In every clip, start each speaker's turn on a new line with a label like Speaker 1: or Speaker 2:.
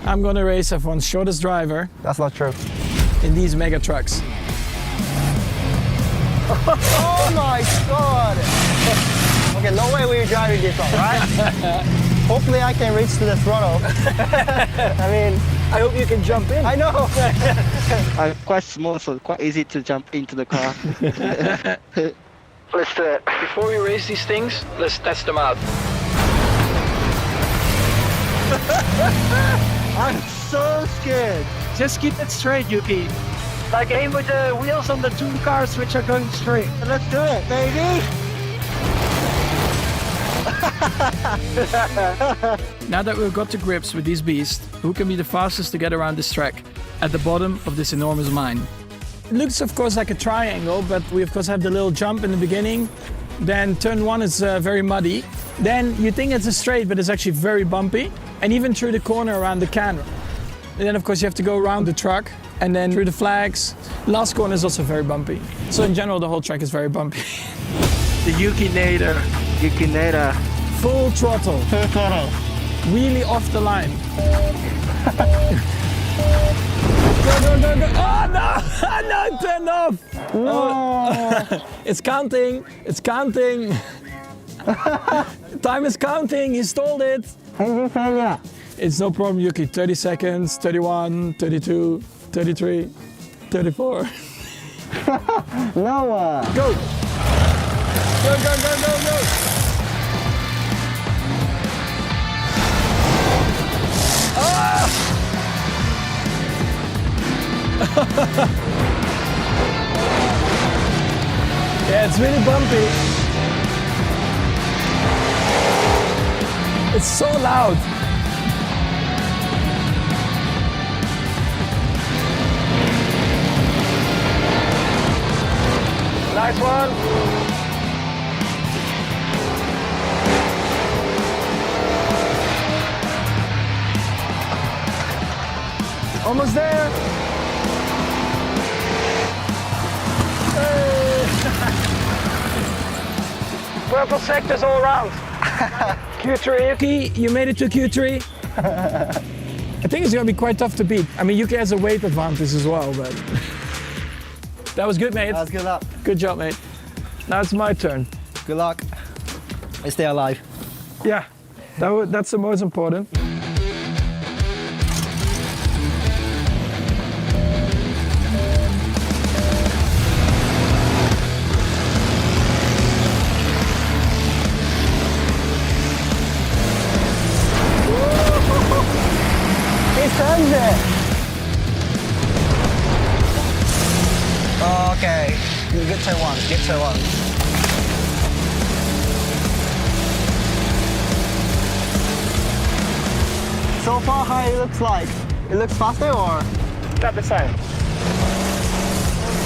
Speaker 1: I'm gonna race everyone's shortest driver.
Speaker 2: That's not true.
Speaker 1: In these mega trucks.
Speaker 2: Oh my god! Okay, no way we're driving this one, right? Hopefully I can reach to the throttle. I mean,
Speaker 1: I hope you can jump in.
Speaker 2: I know.
Speaker 3: I'm quite small, so quite easy to jump into the car.
Speaker 1: Let's do it. Before we race these things, let's test them out.
Speaker 3: I'm so scared.
Speaker 4: Just keep it straight, Yuki. Like aim with the wheels on the two cars which are going straight.
Speaker 3: Let's do it, baby.
Speaker 1: Now that we've got to grips with these beasts, who can be the fastest to get around this track at the bottom of this enormous mine? It looks of course like a triangle, but we of course have the little jump in the beginning. Then turn one is very muddy. Then you think it's a straight, but it's actually very bumpy. And even through the corner around the can. And then of course you have to go around the truck and then through the flags. Last corner is also very bumpy. So in general the whole track is very bumpy.
Speaker 4: The Yuki-nator.
Speaker 3: Yuki-nator.
Speaker 1: Full throttle.
Speaker 3: Full throttle.
Speaker 1: Really off the line. Go, go, go, go. Oh no! No, it turned off!
Speaker 2: No.
Speaker 1: It's counting. It's counting. Time is counting. He stalled it.
Speaker 2: Engine failure.
Speaker 1: It's no problem, Yuki. 30 seconds, 31, 32, 33, 34.
Speaker 2: No.
Speaker 1: Go! Go, go, go, go, go! Ah! Yeah, it's really bumpy. It's so loud. Nice one. Almost there. Hey. Purple sectors all around. Q3. Yuki, you made it to Q3. I think it's going to be quite tough to beat. I mean, Yuki has a weight advantage as well, but that was good, mate.
Speaker 2: That was good luck.
Speaker 1: Good job, mate. Now it's my turn.
Speaker 2: Good luck. I stay alive.
Speaker 1: Yeah, that's the most important.
Speaker 2: Turns it. Okay, good turn one, good turn one. So far how it looks like? It looks faster or?
Speaker 1: About the same.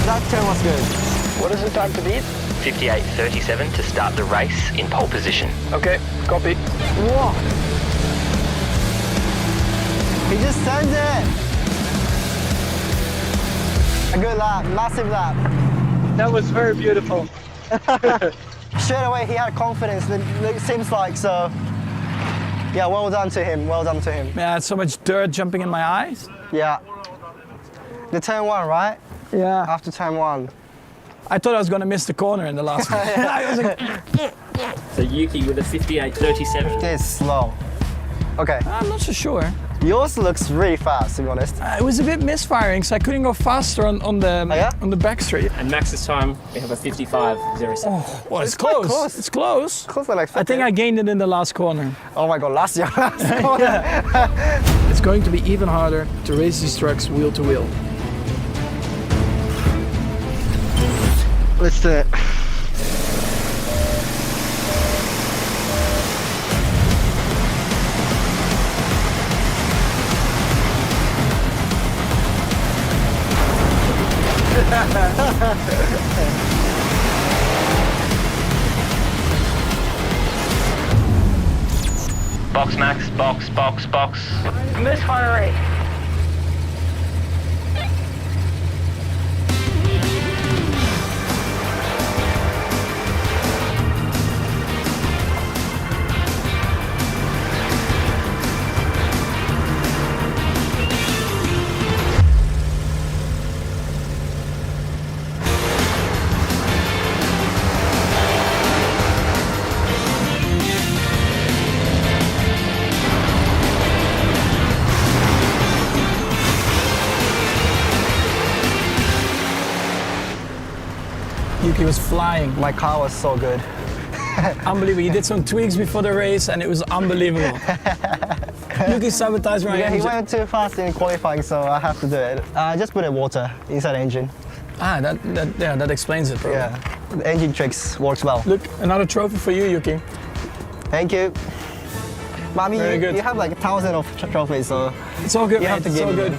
Speaker 2: That turn was good.
Speaker 1: What is the time to beat?
Speaker 5: 58.37 to start the race in pole position.
Speaker 1: Okay, copy.
Speaker 2: Whoa. He just turns it. A good lap, massive lap.
Speaker 4: That was very beautiful.
Speaker 2: Straight away he had confidence, it seems like, so. Yeah, well done to him, well done to him.
Speaker 1: Yeah, it's so much dirt jumping in my eyes.
Speaker 2: Yeah. The turn one, right?
Speaker 1: Yeah.
Speaker 2: After turn one.
Speaker 1: I thought I was going to miss the corner in the last one. I was like,
Speaker 5: So Yuki with a 58.37.
Speaker 2: It's slow. Okay.
Speaker 1: I'm not so sure.
Speaker 2: Yours looks really fast, to be honest.
Speaker 1: It was a bit misfiring, so I couldn't go faster on the back straight.
Speaker 5: And Max's time, we have a 55.07.
Speaker 1: Oh, well, it's
Speaker 2: quite
Speaker 1: close.
Speaker 2: close.
Speaker 1: It's close.
Speaker 2: Close to like 50.
Speaker 1: I think I gained it in the last corner.
Speaker 2: Oh my god, last year. Last
Speaker 1: It's going to be even harder to race these trucks wheel to wheel.
Speaker 3: Let's do it.
Speaker 5: Box, Max, box, box, box.
Speaker 1: Misfiring. He was flying.
Speaker 2: My car was so good.
Speaker 1: Unbelievable. He did some tweaks before the race and it was unbelievable. Yuki sabotaged my
Speaker 2: Yeah, he
Speaker 1: engine.
Speaker 2: went too fast in qualifying, so I have to do it. I just put in water inside the engine.
Speaker 1: Ah, that explains it, bro.
Speaker 2: Yeah, the engine tricks works well.
Speaker 1: Look, another trophy for you, Yuki.
Speaker 2: Thank you. Mommy,
Speaker 1: Very good.
Speaker 2: you have like 1,000 of trophies, so
Speaker 1: It's all good,
Speaker 2: you
Speaker 1: mate.
Speaker 2: have to
Speaker 1: It's
Speaker 2: give
Speaker 1: all
Speaker 2: me
Speaker 1: good.